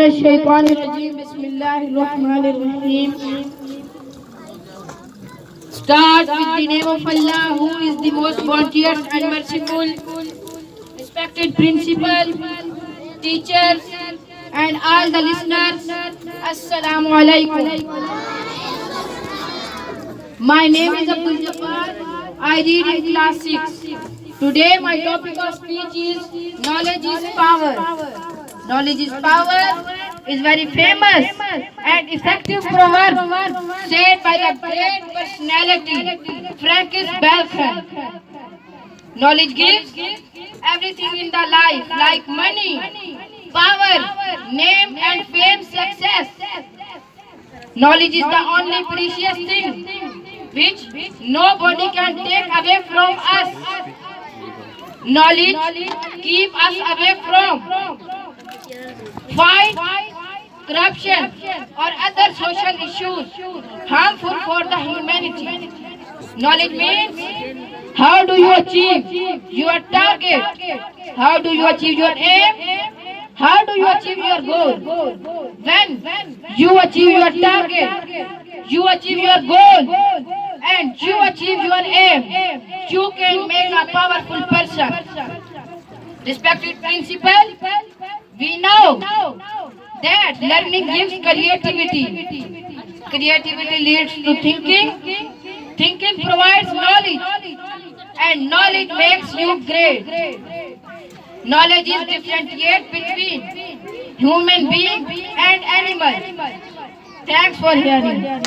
Minash-shaytanir-rajeem. Bismillahir-rahmanir-rahim. Start with the name of Allah, who is the most bounteous and merciful. Respected principal, teachers, and all the listeners, Assalamu alaikum. My name is Abdul Jabbar. I read in class 6. Today my topic of speech is knowledge is power. Knowledge is power is very famous and effective proverb said by the great personality Francis Bacon. Knowledge gives everything in the life like money, power, name and fame, success. Knowledge is the only precious thing which nobody can take away from us. Knowledge keep us away from fight, corruption or other social issues harmful for the humanity. Knowledge means how do you achieve your target? How do you achieve your aim? How do you achieve your goal? When you achieve your target, you achieve your goal, and you achieve your aim, you can make a powerful person. Respected principal, we know that learning gives creativity. Creativity leads to thinking. Thinking provides knowledge, and knowledge makes you great. Knowledge is differentiate between human being and animal. Thanks for hearing.